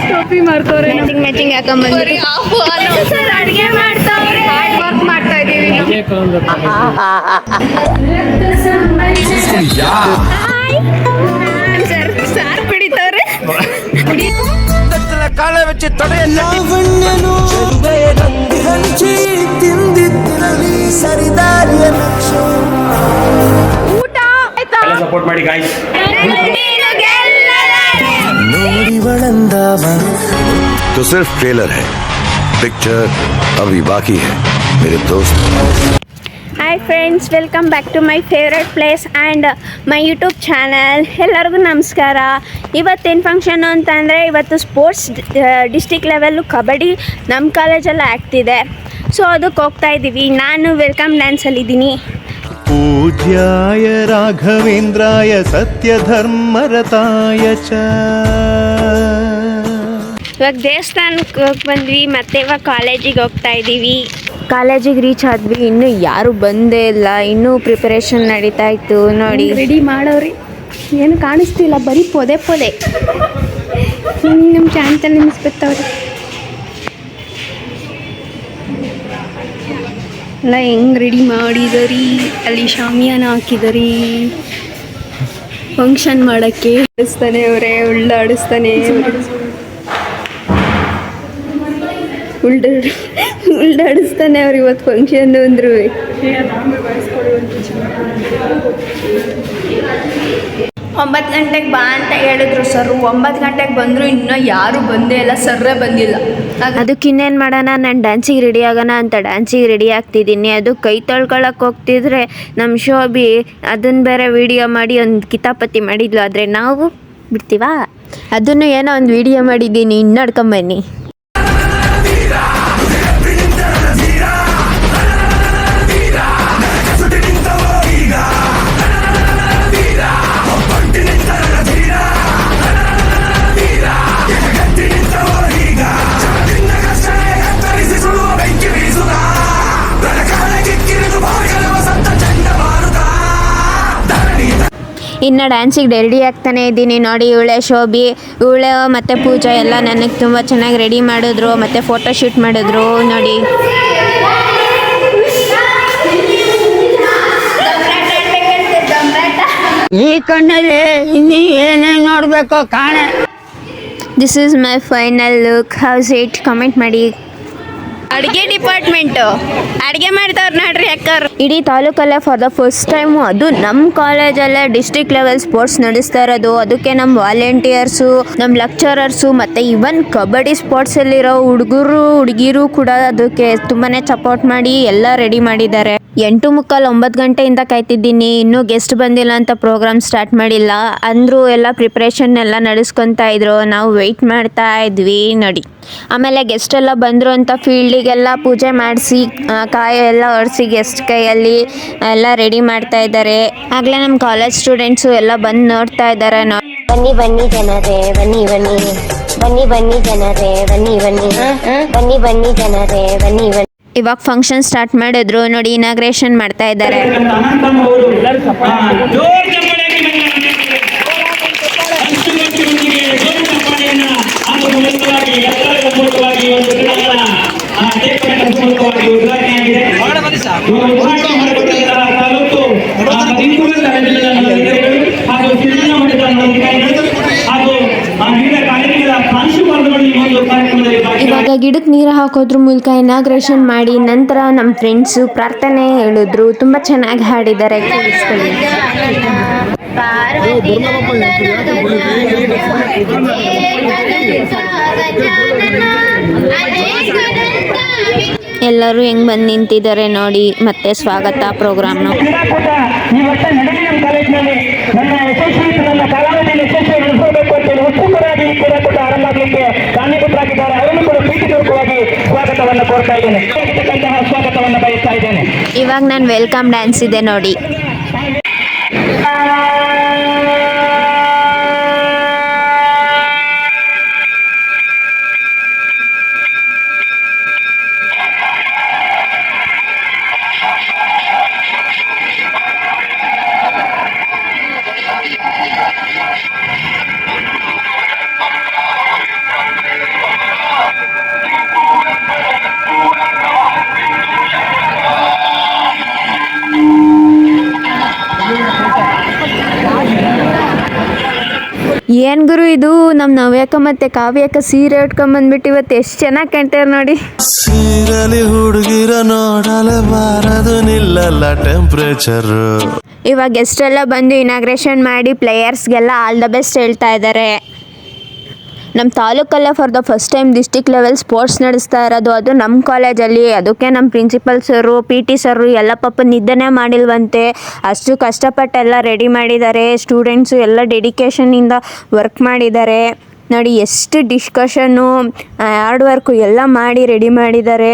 ಟೋಪಿ ಮಾಡ್ತವ್ರೆ, matching ಹಾಕೊಂಡ್ಬಂದ್ರಿ. Sir ಅಡುಗೆ ಮಾಡ್ತಾವ್ರೆ, ಹಾರ್ಡ್ ವರ್ಕ್ ಮಾಡ್ತಾ ಇದೀವಿ. Sir sir ಕುಡಿತವ್ರೆ. ಕಾಳೆ ಬೆಚ್ಚಿ ತೊಡೆಯಲ್ಲಿ ಊಟ ಆಯ್ತಾ? ಸಪೋರ್ಟ್ ಮಾಡಿ ಗಾಯ್ಸ್. तो सिर्फ ट्रेलर है, पिक्चर अभी बाकी है मेरे दोस्त. Hi friends, welcome back to my favourite place and my YouTube channel. ಎಲ್ಲರಿಗೂ ನಮಸ್ಕಾರ. ಇವತ್ತೇನು ಫಂಕ್ಷನು ಅಂತಂದರೆ, ಇವತ್ತು ಸ್ಪೋರ್ಟ್ಸ್ ಡಿಸ್ಟಿಕ್ ಲೆವೆಲ್ಲು ಕಬಡ್ಡಿ ನಮ್ಮ ಕಾಲೇಜಲ್ಲಿ ಆಗ್ತಿದೆ. ಸೊ ಅದಕ್ಕೆ ಹೋಗ್ತಾ ಇದ್ದೀವಿ. ನಾನು ವೆಲ್ಕಮ್ ಡ್ಯಾನ್ಸಲ್ಲಿದ್ದೀನಿ. पूज्याय राघवेन्द्राय सत्यधर्मरताय च. ಇವಾಗ ದೇವಸ್ಥಾನಕ್ಕೆ ಹೋಗಿ ಬಂದ್ವಿ, ಮತ್ತೆ ಇವಾಗ ಕಾಲೇಜಿಗೆ ಹೋಗ್ತಾ ಇದ್ದೀವಿ. ಕಾಲೇಜಿಗೆ ರೀಚ್ ಆದ್ವಿ. ಇನ್ನೂ ಯಾರು ಬಂದೇ ಇಲ್ಲ, ಇನ್ನೂ ಪ್ರಿಪರೇಷನ್ ನಡೀತಾ ಇತ್ತು. ನೋಡಿ ರೆಡಿ ಮಾಡೋರಿ, ಏನು ಕಾಣಿಸ್ತಿಲ್ಲ, ಬರೀ ಪೊದೆ ನಮ್ಮ ಚಾಂತನ ನಿಮಿಸ್ಬಿಡ್ತಾವ್ರಿ. ಎಲ್ಲ ಹೆಂಗೆ ರೆಡಿ ಮಾಡಿದರಿ, ಅಲ್ಲಿ ಶಾಮಿಯಾನ ಹಾಕಿದರಿ ಫಂಕ್ಷನ್ ಮಾಡೋಕ್ಕೆ. ಆಡಿಸ್ತಾನೆ ಅವರೇ, ಉಳ್ಳಾಡಿಸ್ತಾನೆ, ಉಳ್ಳಾಡಿಸ್ತಾನೆ ಅವ್ರು. ಇವತ್ತು ಫಂಕ್ಷನ್ ಅಂದ್ರು 9 ಗಂಟೆಗೆ ಬಾ ಅಂತ ಹೇಳಿದ್ರು ಸರ್. 9 ಗಂಟೆಗೆ ಬಂದರು, ಇನ್ನೂ ಯಾರೂ ಬಂದೇ ಇಲ್ಲ, ಸರ್ರೇ ಬಂದಿಲ್ಲ. ಅದಕ್ಕೆ ಇನ್ನೇನು ಮಾಡೋಣ, ನಾನು ಡ್ಯಾನ್ಸಿಗೆ ರೆಡಿ ಆಗೋಣ ಅಂತ ಡ್ಯಾನ್ಸಿಗೆ ರೆಡಿ ಆಗ್ತಿದ್ದೀನಿ. ಅದು ಕೈ ತೊಳ್ಕೊಳಕ್ಕೆ ಹೋಗ್ತಿದ್ರೆ ನಮ್ಮ ಶೋಭಿ ಅದನ್ನು ಬೇರೆ ವಿಡಿಯೋ ಮಾಡಿ ಒಂದು ಕಿತಾಪತಿ ಮಾಡಿದ್ಲು. ಆದರೆ ನಾವು ಬಿಡ್ತೀವಾ? ಅದನ್ನು ಏನೋ ಒಂದು ವಿಡಿಯೋ ಮಾಡಿದ್ದೀನಿ, ಇನ್ನು ನಡ್ಕೊಂಬನ್ನಿ. ಇನ್ನು ಡ್ಯಾನ್ಸಿಗೆ ರೆಡಿ ಆಗ್ತಾನೆ ಇದ್ದೀನಿ. ನೋಡಿ, ಇವಳೆ ಶೋಭಿ, ಇವಳೆ ಮತ್ತು ಪೂಜಾ ಎಲ್ಲ ನನಗೆ ತುಂಬ ಚೆನ್ನಾಗಿ ರೆಡಿ ಮಾಡಿದ್ರು, ಮತ್ತು ಫೋಟೋ ಶೂಟ್ ಮಾಡಿದ್ರು. ನೋಡಿ ಈ ಕಣ್ಣಲ್ಲಿ ಇನ್ನೀ ಏನೇನು ನೋಡಬೇಕು ಕಾಣೆ. This is my final look. House it? Comment ಮಾಡಿ. ಅಡುಗೆ ಡಿಪಾರ್ಟ್ಮೆಂಟು ಅಡುಗೆ ಮಾಡ್ತಾವ್ರು ನೋಡ್ರಿ ಅಕ್ಕರು. ಇಡೀ ತಾಲೂಕಲ್ಲೇ ಫಾರ್ ದ ಫಸ್ಟ್ ಟೈಮು, ಅದು ನಮ್ಮ ಕಾಲೇಜಲ್ಲೇ ಡಿಸ್ಟ್ರಿಕ್ಟ್ ಲೆವೆಲ್ ಸ್ಪೋರ್ಟ್ಸ್ ನಡೆಸ್ತಾ ಇರೋದು. ಅದಕ್ಕೆ ನಮ್ಮ ವಾಲಂಟಿಯರ್ಸು, ನಮ್ಮ ಲೆಕ್ಚರರ್ಸು ಮತ್ತು ಇವನ್ ಕಬಡ್ಡಿ ಸ್ಪೋರ್ಟ್ಸಲ್ಲಿರೋ ಹುಡುಗರು ಹುಡುಗಿರು ಕೂಡ ಅದಕ್ಕೆ ತುಂಬಾ ಸಪೋರ್ಟ್ ಮಾಡಿ ಎಲ್ಲ ರೆಡಿ ಮಾಡಿದ್ದಾರೆ. 8:45 9 ಗಂಟೆಯಿಂದ ಕಾಯ್ತಿದ್ದೀನಿ. ಇನ್ನೂ ಗೆಸ್ಟ್ ಬಂದಿಲ್ಲ ಅಂತ ಪ್ರೋಗ್ರಾಮ್ ಸ್ಟಾರ್ಟ್ ಮಾಡಿಲ್ಲ ಅಂದರೂ ಎಲ್ಲ ಪ್ರಿಪ್ರೇಷನ್ ಎಲ್ಲ ನಡೆಸ್ಕೊತಾ ಇದ್ರು. ನಾವು ವೆಯ್ಟ್ ಮಾಡ್ತಾ ಇದ್ವಿ. ನೋಡಿ, ಆಮೇಲೆ ಗೆಸ್ಟ್ ಎಲ್ಲ ಬಂದರು ಅಂತ ಫೀಲ್ಡಿಗೆಲ್ಲ ಪೂಜೆ ಮಾಡಿಸಿ ಕಾಯಿ ಎಲ್ಲ ಒರೆಸಿ ಗೆಸ್ಟ್ ಕೈಯಲ್ಲಿ ಎಲ್ಲ ರೆಡಿ ಮಾಡ್ತಾ ಇದ್ದಾರೆ. ಆಗಲೇ ನಮ್ಮ ಕಾಲೇಜ್ ಸ್ಟೂಡೆಂಟ್ಸು ಎಲ್ಲ ಬಂದು ನೋಡ್ತಾ ಇದ್ದಾರೆ. ಬನ್ನಿ ಬನ್ನಿ ಜನರೇ, ಬನ್ನಿ ಬನ್ನಿ ಬನ್ನಿ ಬನ್ನಿ ಜನರೇ, ಬನ್ನಿ ಬನ್ನಿ ಬನ್ನಿ ಬನ್ನಿ ಜನರೇ, ಬನ್ನಿ ಬನ್ನಿ. ಇವಾಗ ಫಂಕ್ಷನ್ ಸ್ಟಾರ್ಟ್ ಮಾಡಿದ್ರು. ನೋಡಿ, ಇನಾಗ್ರೇಷನ್ ಮಾಡ್ತಾ ಇದ್ದಾರೆ. ಇವಾಗ ಗಿಡಕ್ಕೆ ನೀರು ಹಾಕೋದ್ರ ಮೂಲಕ ಇನಾಗ್ರೇಷನ್ ಮಾಡಿ ನಂತರ ನಮ್ಮ ಫ್ರೆಂಡ್ಸು ಪ್ರಾರ್ಥನೆ ಹೇಳಿದ್ರು. ತುಂಬ ಚೆನ್ನಾಗಿ ಹಾಡಿದ್ದಾರೆ. ಎಲ್ಲರೂ ಹೆಂಗ್ ಬಂದು ನಿಂತಿದ್ದಾರೆ ನೋಡಿ. ಮತ್ತೆ ಸ್ವಾಗತ ಪ್ರೋಗ್ರಾಮ್ನು. ಇವಾಗ ನಾನು ವೆಲ್ಕಮ್ ಡ್ಯಾನ್ಸ್ ಇದೆ ನೋಡಿ. ಏನು ಗುರು ಇದು ನಮ್ಮ ನವ್ಯಕ್ಕ ಮತ್ತು ಕಾವ್ಯಕ್ಕ ಸೀರೆ ಉಟ್ಕೊಂಬಂದ್ಬಿಟ್ಟು ಇವತ್ತು ಎಷ್ಟು ಚೆನ್ನಾಗಿ ಕಾಣ್ತಾರೆ ನೋಡಿ. ಸೀರಲಿ ಹುಡುಗಿರ ನೋಡಲೆ ಬಾರದು ನಿಲ್ಲಲ್ಲ ಟೆಂಪ್ರೇಚರ್. ಇವಾಗ ಗೆಸ್ಟೆಲ್ಲ ಬಂದು ಇನಾಗ್ರೇಷನ್ ಮಾಡಿ ಪ್ಲೇಯರ್ಸ್ಗೆಲ್ಲ ಆಲ್ ದ ಬೆಸ್ಟ್ ಹೇಳ್ತಾ ಇದ್ದಾರೆ. ನಮ್ಮ ತಾಲೂಕಲ್ಲೇ for the first time district level sports ನಡೆಸ್ತಾ ಇರೋದು, ಅದು ನಮ್ಮ ಕಾಲೇಜಲ್ಲಿ. ಅದಕ್ಕೆ ನಮ್ಮ ಪ್ರಿನ್ಸಿಪಲ್ ಸರು PT ಸರು ಎಲ್ಲ ಪಾಪ ನಿದ್ದೆನೇ ಮಾಡಿಲ್ವಂತೆ, ಅಷ್ಟು ಕಷ್ಟಪಟ್ಟೆಲ್ಲ ರೆಡಿ ಮಾಡಿದ್ದಾರೆ. ಸ್ಟೂಡೆಂಟ್ಸು ಎಲ್ಲ ಡೆಡಿಕೇಶನಿಂದ ವರ್ಕ್ ಮಾಡಿದ್ದಾರೆ ನೋಡಿ. ಎಷ್ಟು ಡಿಸ್ಕಷನ್ನು ಹಾರ್ಡ್ ವರ್ಕು ಎಲ್ಲ ಮಾಡಿ ರೆಡಿ ಮಾಡಿದ್ದಾರೆ.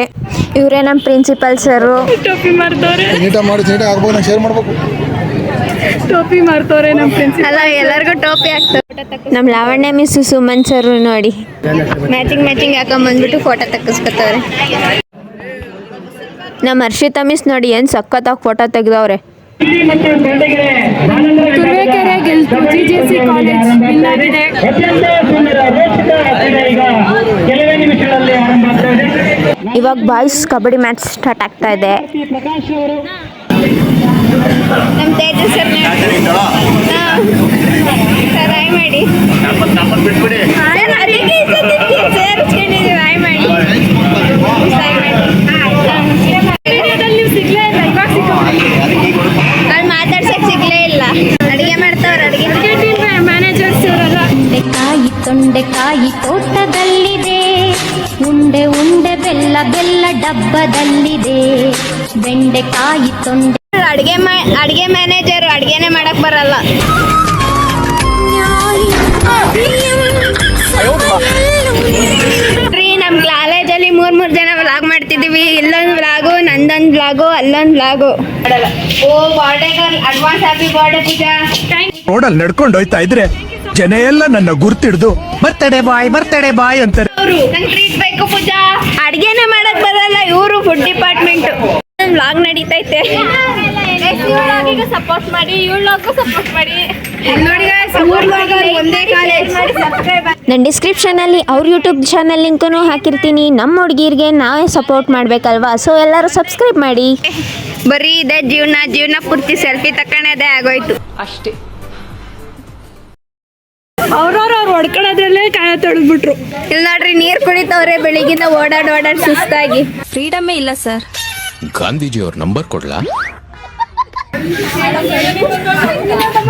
ಇವರೇ ನಮ್ಮ ಪ್ರಿನ್ಸಿಪಲ್ ಸರು. ಟೋಪಿ ಮಾಡ್ತವ್ರೆ ನಮ್ಮ ಪ್ರಿನ್ಸಿಪಲ್. ಅಲ್ಲ ಎಲ್ಲರಿಗೂ ಟೋಪಿ ಹಾಕ್ತಾರೆ. ನಮ್ಮ ಲಾವಣ್ಯ ಮಿಸ್ ಸುಮನ್ ಸರ್ ನೋಡಿ ಮ್ಯಾಚಿಂಗ್ ಹಾಕೊಂಬಂದ್ಬಿಟ್ಟು ಫೋಟೋ ತಕ್ಕಿಸ್ಕೊತವ್ರೆ. ನಮ್ಮ ಹರ್ಷಿತಾ ಮಿಸ್ ನೋಡಿ ಏನು ಸಖತ್ತಾಗಿ ಫೋಟೋ ತೆಗ್ದವ್ರೆ. ತುರುವೇಕೆರೆ ಗೆಲ್ತು GJC ಕಾಲೇಜ್ ವಿನ್ ಆಗಿದೆ. ಇವಾಗ ಬಾಯ್ಸ್ ಕಬಡ್ಡಿ ಮ್ಯಾಚ್ ಸ್ಟಾರ್ಟ್ ಆಗ್ತಾ ಇದೆ. ನಮ್ಮ ತೇಜಸ್ ಸರ್ ಹಾಯ್ ಮಾಡಿ ಹಾಯ್ ಮಾಡಿ ನೀವು ಸಿಗ್ಲೇ ಇಲ್ಲ, ಇವಾಗ ಸಿಕ್ಕೋದು. ಅಲ್ಲಿ ಮಾತಾಡ್ಸಕ್ ಸಿಗ್ಲೇ ಇಲ್ಲ. ಅಡಿಗೆ ಮಾಡ್ತಾವ್ರ ಅಡಿಗೆ ಮ್ಯಾನೇಜರ್ಸ್ ಇವರೆಲ್ಲ. ತೊಂಡೆಕಾಯಿ ತೋಟದಲ್ಲಿದೆ, ಉಂಡೆ ಉಂಡೆ ಬೆಲ್ಲ ಬೆಲ್ಲ ಡಬ್ಬದಲ್ಲಿದೆ, ಬೆಂಡೆಕಾಯಿ ತೊಂಡೆ. ಅಡಿಗೆ ಮ್ಯಾನೇಜರ್ ಅಡಿಗೆನೆ ಮಾಡಕ್ ಬರಲ್ಲ. ನಮ್ಮ ಕಾಲೇಜಲ್ಲಿ ಮೂರ್ ಜನ ವ್ಲಾಗ್ ಮಾಡ್ತಿದೀವಿ. ಇಲ್ಲೊಂದು ವ್ಲಾಗು, ನಂದೊಂದು ವ್ಲಾಗು, ಅಲ್ಲೊಂದು vlog. Oh birthday girl, advance happy birthday Pooja. ರೋಡಲ್ಲಿ ನಡ್ಕೊಂಡು ಹೋಯ್ತಾ ಇದ್ರೆ ಜನ ಎಲ್ಲ ನನ್ನ ಗುರ್ತಿಡ್ದು ಬರ್ತಡೆ ಬಾಯ್ ಅಂತಾರೆ. ನಂಗೆ ಟ್ರೀಟ್ ಬೇಕು ಪೂಜಾ. ಅಡ್ಗೆನೆ ಮಾಡಕ್ ಬರಲ್ಲ ಇವರು, ಫುಡ್ ಡಿಪಾರ್ಟ್ಮೆಂಟ್. ವ್ಲಾಗ್ ನಡೀತೈತೆ. ಸಪೋರ್ಟ್ ಮಾಡಿ, ಇವಳಿಗೂ ಸಪೋರ್ಟ್ ಮಾಡಿ. ನನ್ನ ಡಿಸ್ಕ್ರಿಪ್ಷನಲ್ಲಿ ಅವ್ರ ಯೂಟ್ಯೂಬ್ ಚಾನಲ್ ಲಿಂಕನ್ನು ಹಾಕಿರ್ತೀನಿ. ನಮ್ಮ ಹುಡುಗಿರಿಗೆ ನಾವೇ ಸಪೋರ್ಟ್ ಮಾಡಬೇಕಲ್ವಾ, ಸೊ ಎಲ್ಲರೂ ಸಬ್ಸ್ಕ್ರೈಬ್ ಮಾಡಿ. ಬರೀ ಇದೆ ಜೀವನ ಪೂರ್ತಿ ಸೆಲ್ಫಿ ತಕ್ಕಣದೇ ಆಗೋಯ್ತು ಅಷ್ಟೇ. ಅವ್ರವ್ರು ಹೊಡ್ಕೊಳ್ಳೋದ್ರಲ್ಲೇ ಕಾಯ ತೊಳೆದ್ಬಿಟ್ರು. ಇಲ್ಲಿ ನೋಡ್ರಿ ನೀರು ಕುಡಿತವ್ರೆ ಬೆಳಿಗ್ಗಿಂದ ಓಡಾಡ್ ಸುಸ್ತಾಗಿ. ಫ್ರೀಡಮ್ಮೇ ಇಲ್ಲ ಸರ್. ಗಾಂಧೀಜಿಯವ್ರ ನಂಬರ್ ಕೊಡ್ಲಾ?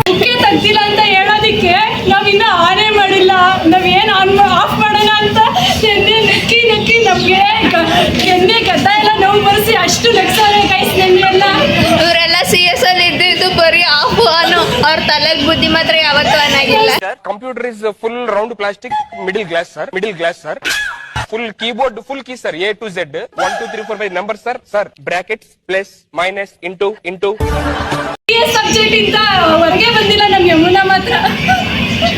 ಮುಖ್ಯ ತಗ್ತಿಲ್ಲ ಅಂತ ಹೇಳೋದಿಕ್ಕೆ ನಾವಿನ್ನ ಆನೇ ಮಾಡಿಲ್ಲ. ನಾವೇನು ಆಫ್ ಮಾಡೋಣ ಅಂತ ಎಣ್ಣೆ ನಕ್ಕಿ ನಮಗೆ ಎಣ್ಣೆ ಗದ್ದ ಎಲ್ಲ ನೋವು ಬರೆಸಿ ಅಷ್ಟು ನಗ್ಸವ್ರೆ ಗೈಸ್ ನೆನ್ನೆಲ್ಲ. ಇವರೆಲ್ಲ CS ಅಲ್ಲಿ ಇದ್ದು ಬರೀ ಆಫ್ ಆನು. ಅವ್ರ ತಲೆಗೆ ಬುದ್ಧಿ ಮಾತ್ರ ಯಾವತ್ತೂ ಅನ್ನಾಗಿಲ್ಲ. Computer is full round plastic, middle glass sir. Full keyboard, full key sir, A to Z, 1 2 3 4 5 number sir, brackets, plus, minus, into. Subject ಇಂದ ಹೊರಗೆ ಬಂದಿಲ್ಲ ನಮ್ಮ ಯಮುನಾ ಮಾತ್ರ.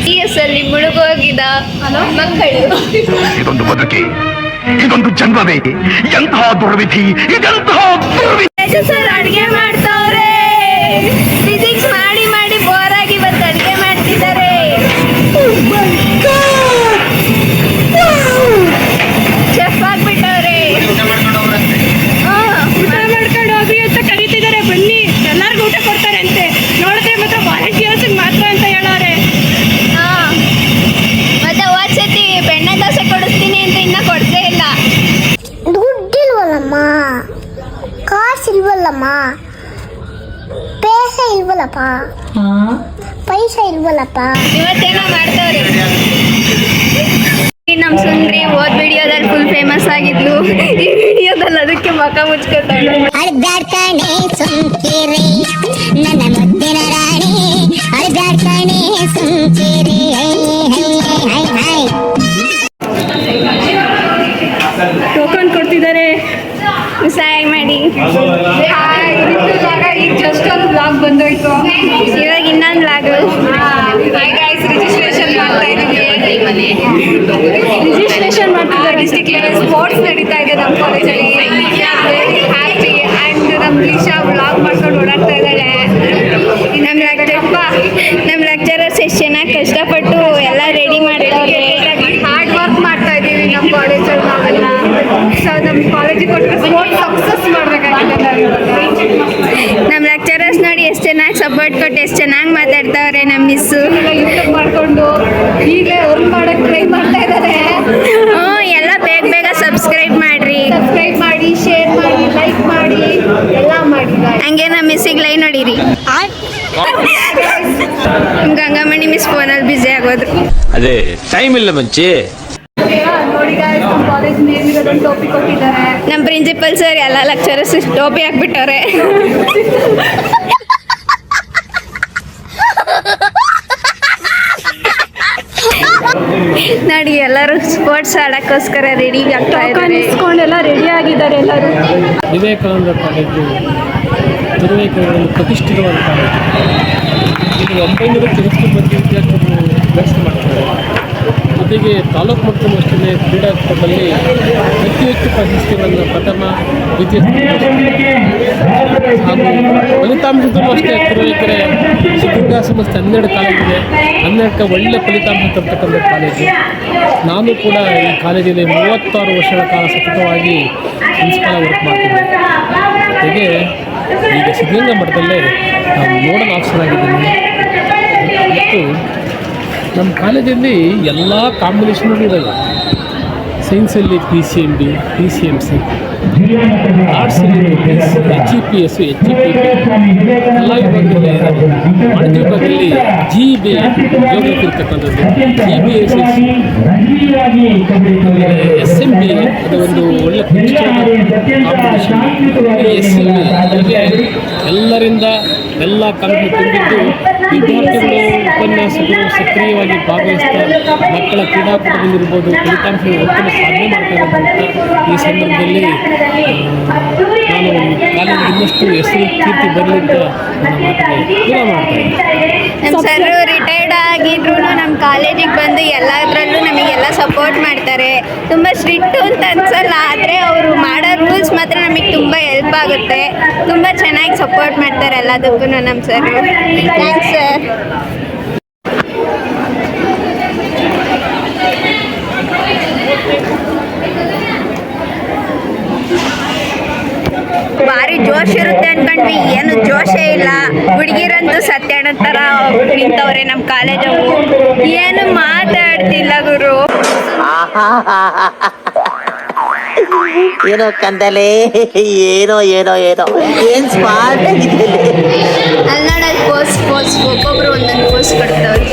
CS ಅಲ್ಲಿ ಮುಳುಗೋಗಿದ ಮಕ್ಕಳು. ಇದೊಂದು ಬದುಕಿ, ಇದೊಂದು ಜನ್ಮವೇ, ಎಂತಹ ದುರ್ವಿಧಿ, ಇದೆಂತಹ ದುರ್ವಿಧಿ. ಸರ್ ಅಡ್ಗೆ ಮಾಡ್ತಾವ್ರೆ. ಫಿಸಿಕ್ಸ್ ಮಾಡಿ ಬೋರ್ ಆಗಿ ಇವತ್ತು ಅಡ್ಗೆ ಮಾಡ್ತಿದ್ದಾರೆ. ಚೆಫ್ ಆಗ್ಬಿಟ್ಟವ್ರೆ. ಊಟ ಮಾಡ್ಕೊಂಡು ಹೋಗ್ರಿ ಅಂತ ಕರೀತಿದ್ದಾರೆ. ಬನ್ನಿ ಎಲ್ಲರಿಗೂ ಊಟ ಕೊಡ್ತಾರೆ ಅಂತೆ. ನೋಡಿದ್ರೆ ಮಾತ್ರ ವಾಲಂಟಿಯರ್ಸ್ ಮಾತ್ರ ಅಂತ ಹೇಳೋರೆ. ಮತ್ತೆ ಹೋದ್ಸತಿ ಬೆಣ್ಣೆ ದೋಸೆ ಕೊಡಿಸ್ತೀನಿ ಅಂತ ಇನ್ನ ಕೊಡ್ಸೇ ಇಲ್ಲ. ದುಡ್ಡಿಲ್ವಲ್ಲಮ್ಮ, ಕಾಸಿಲ್ವಲ್ಲಮ್ಮ, ಪೈಸೆ ಇಲ್ವಲ್ಲಪ್ಪ, ಪೈಸೆ ಇಲ್ವಲ್ಲಪ್ಪ. ಇವತ್ತೇನೋ ಮಾಡ್ತಾವ್ರೆ. ನಮ್ ಸುಂದ್ರಿ ಓದ್ ವಿಡಿಯೋದಲ್ಲಿ ಫುಲ್ ಫೇಮಸ್ ಆಗಿದ್ಲು. ಈ ವಿಡಿಯೋದಲ್ಲಿ ಅದಕ್ಕೆ ಮುಖ ಮುಚ್ಕೊತಾಳೆ. ಅಳ್ಬ್ಯಾಡ್ತಾನೆ ಸುಂಕೇರಿ ನನ್ನ ಮುದ್ದಿನ ರಾಣಿ, ಅಳ್ಬ್ಯಾಡ್ತಾನೆ ಸುಂಕೇರಿ. ಟೋಕನ್ ಕೊಡ್ತಿದ್ದಾರೆ. ಸಹಾಯ ಮಾಡಿ. ಈಗ ಜಸ್ಟ್ ಒಂದು ಬ್ಲಾಗ್ ಬಂದೋಯ್ತು. ಇವಾಗ ಇನ್ನೊಂದು ವ್ಲಾಗ್. ರಿಜಿಸ್ಟ್ರೇಷನ್ ಮಾಡ್ತಾ ಇದ್ದೀವಿ. ರಿಜಿಸ್ಟ್ರೇಷನ್ ಮಾಡ್ತಿದ್ದಾರೆ. ಡಿಸ್ಟ್ರಿಕ್ಟ್ ಲೆವೆಲ್ ಸ್ಪೋರ್ಟ್ಸ್ ನಡೀತಾ ಇದೆ ನಮ್ಮ ಕಾಲೇಜಲ್ಲಿ. Very happy. ಆ್ಯಂಡ್ ನಮ್ಮ ಲಿಶಾ ವ್ಲಾಗ್ ಮಾಡ್ಕೊಂಡು ಓಡಾಡ್ತಾ ಇದ್ದಾಳೆ. ನಮ್ಮ ಲೆಕ್ಚರರ್ಸ್ ಎಷ್ಟು ಚೆನ್ನಾಗಿ ಕಷ್ಟಪಟ್ಟು ಎಲ್ಲ ರೆಡಿ ಮಾಡ್ತಾರೆ. ಹಾರ್ಡ್ ವರ್ಕ್ ಮಾಡ್ತಾ ಇದ್ದೀವಿ ನಮ್ಮ ಕಾಲೇಜಲ್ಲಿ ನಾವೆಲ್ಲ. ಸೊ ನಮ್ಮ ಕಾಲೇಜಿಗೆ ಕೊಟ್ಟು ಸ್ಪೋರ್ಟ್ಸ್ ಸಕ್ಸಸ್ ಮಾಡಬೇಕಾಗಿದೆ. ನಮ್ಮ ಲೆಕ್ಚರರ್ಸ್ ನೋಡಿ ಎಷ್ಟು ಚೆನ್ನಾಗಿ ಸಪೋರ್ಟ್ ಕೊಟ್ಟು ಎಷ್ಟು ಚೆನ್ನಾಗಿ ಮಾತಾಡ್ತಾವ್ರೆ ನಮ್ಮ ಮಿಸ್ಸು. ಯೂಟ್ಯೂಬ್ ಮಾಡಿಕೊಂಡು ನಮ್ಮ ಮಿಸ್ಸಿಗೆ ಲೈನ್ ನೋಡಿರಿ. ಗಂಗಾಮಣಿ ಮಿಸ್ ಫೋನಲ್ಲಿ ಬ್ಯುಸಿ ಆಗೋದ್ರು. ಅದೇ ಟೈಮ್ ಇಲ್ಲ ಮುಂಚೆ. ನೋಡಿ ಕಾಲೇಜ್ ನೇಮ್ ಇರೋದೊಂದು ಟಾಪಿಕ್ ಕೊಟ್ಟಿದ್ದಾರೆ. ನಮ್ಮ ಪ್ರಿನ್ಸಿಪಲ್ ಸರ್ ಎಲ್ಲ ಲೆಕ್ಚರರ್ಸ್ ಟೋಪಿ ಹಾಕ್ಬಿಟ್ಟವ್ರೆ. ನೋಡಿ ಎಲ್ಲರೂ ಸ್ಪೋರ್ಟ್ಸ್ ಆಡೋಕ್ಕೋಸ್ಕರ ರೆಡಿ ಆಗ್ತಾ ಇದ್ದಾರೆ. ಇಸ್ಕೊಂಡೆಲ್ಲ ರೆಡಿ ಆಗಿದ್ದಾರೆ ಎಲ್ಲರೂ. ವಿವೇಕಾನಂದ ಕಾಲೇಜು ತುರುವೇಕೆರೆಯಲ್ಲಿ ಪ್ರತಿಷ್ಠಿತವಾದ ಕಾಲೇಜು. ಇದು 990 ಮಂದಿ ವಿದ್ಯಾರ್ಥಿಗಳು ಅಭ್ಯಾಸ ಮಾಡ್ತಾರೆ. ಜೊತೆಗೆ ತಾಲೂಕು ಮಟ್ಟದಲ್ಲೂ ಅಷ್ಟೇ ಕ್ರೀಡಾಕೂಟದಲ್ಲಿ ಅತಿ ಹೆಚ್ಚು ಪ್ರಶಸ್ತಿಗಳನ್ನು ಪ್ರಥಮ ದ್ವಿತೀಯ ಹಾಗೂ ಫಲಿತಾಂಶದಲ್ಲೂ ಅಷ್ಟೇ ತುರುವೇಕೆರೆ ದುರ್ಗಾ ಸಂಸ್ಥೆ 12 ಕಾಲೇಜಿದೆ. 12ಕ್ಕೆ ಒಳ್ಳೆಯ ಫಲಿತಾಂಶ ತರ್ತಕ್ಕಂಥ ಕಾಲೇಜು. ನಾನು ಕೂಡ ಈ ಕಾಲೇಜಲ್ಲಿ 36 ವರ್ಷಗಳ ಕಾಲ ಸತತವಾಗಿ ಪ್ರಿನ್ಸಿಪಾಲ್ ವರ್ಕ್ ಮಾಡ್ತಿದ್ದೆ. ಜೊತೆಗೆ ಈಗ ಸಿದ್ಧಗಂಗಾ ಮಠದಲ್ಲೇ ನಾನು ನೋಡಲ್ ಆಫೀಸರ್ ಆಗಿದ್ದೀನಿ. ಮತ್ತು ನಮ್ಮ ಕಾಲೇಜಲ್ಲಿ ಎಲ್ಲ ಕಾಂಬಿನೇಷನ್ಗಳು ಇದ್ದಾವೆ. ಸೈನ್ಸಲ್ಲಿ PCMB, PCMC, ಆರ್ಟ್ಸಲ್ಲಿ HEPS, HEPP ಎಲ್ಲ ವಿಭಾಗದಲ್ಲಿ ಇದ್ದಾವೆ. ವಾಣಿಜ್ಯ ವಿಭಾಗದಲ್ಲಿ GEB ಜೋಗ್ರಫಿ ಇರ್ತಕ್ಕಂಥದ್ದು, GBS, SMB ಅದು ಒಂದು ಒಳ್ಳೆ ಕಾಂಪಿಟೇಷನ್, SMB ಹೀಗೆ ಎಲ್ಲರಿಂದ ಎಲ್ಲ ಕಾಲೇಜು ತುಂಬಿದ್ದು ವಿದ್ಯಾರ್ಥಿಗಳು ಉಪನ್ಯಾಸಕರು ಸಕ್ರಿಯವಾಗಿ ಭಾಗವಹಿಸ್ತಾ ಮಕ್ಕಳ ಕ್ರೀಡಾಕೂಟದಲ್ಲಿರ್ಬೋದು ಫಲಿತಾಂಶಗಳು ಉತ್ತಮ ಸಾಧನೆ ಮಾಡ್ತಾ ಇರೋದಂತ ಈ ಸಂದರ್ಭದಲ್ಲಿ ನಾನು ಕಾಲೇಜಿಗೆ ಇನ್ನಷ್ಟು ಹೆಸರು ಕೀರ್ತಿ ಬರಲಿ ಅಂತ ನನ್ನ ಮಾತಿಗೆ ಪೂರ ಮಾಡ್ತಾ ಇದ್ದೀನಿ. ನಮ್ಮ ಸರ್ ರಿಟೈರ್ಡ್ ಆಗಿದ್ರು ನಮ್ಮ ಕಾಲೇಜಿಗೆ ಬಂದು ಎಲ್ಲದರಲ್ಲೂ ನಮಗೆಲ್ಲ ಸಪೋರ್ಟ್ ಮಾಡ್ತಾರೆ. ತುಂಬ ಸ್ಟ್ರಿಕ್ಟು ಅಂತ ಅನ್ಸಲ್ಲ, ಆದರೆ ಅವರು ಮಾಡೋ ರೂಲ್ಸ್ ಮಾತ್ರ ನಮಗೆ ತುಂಬ ಹೆಲ್ಪ್ ಆಗುತ್ತೆ. ತುಂಬ ಚೆನ್ನಾಗಿ ಸಪೋರ್ಟ್ ಮಾಡ್ತಾರೆ ಎಲ್ಲದಕ್ಕೂ ನಮ್ಮ ಸರ್. Thanks sir. ಭಾರಿ ಜೋಶ್ ಇರುತ್ತೆ ಅನ್ಕೊಂಡ್ವಿ, ಏನು ಜೋಶೇ ಇಲ್ಲ. ಹುಡುಗಿರಂತೂ ಸತ್ಯಣ್ಣ ಥರ ನಿಂತವ್ರೆ ನಮ್ಮ ಕಾಲೇಜವು. ಏನು ಮಾತಾಡ್ತಿಲ್ಲ ಗುರು. ಏನೋ ಕಂದಲೆ, ಏನೋ ಏನೋ ಏನೋ ಏನ್ ಸ್ಮಾರ್ಟ್ ಆಗಿದೆ. ಅಲ್ಲಿ ನೋಡೋದು ಪೋಸ್ ಒಬ್ಬೊಬ್ರು ಒಂದೊಂದು ಪೋಸ್ ಕೊಡ್ತವ್ರೆ.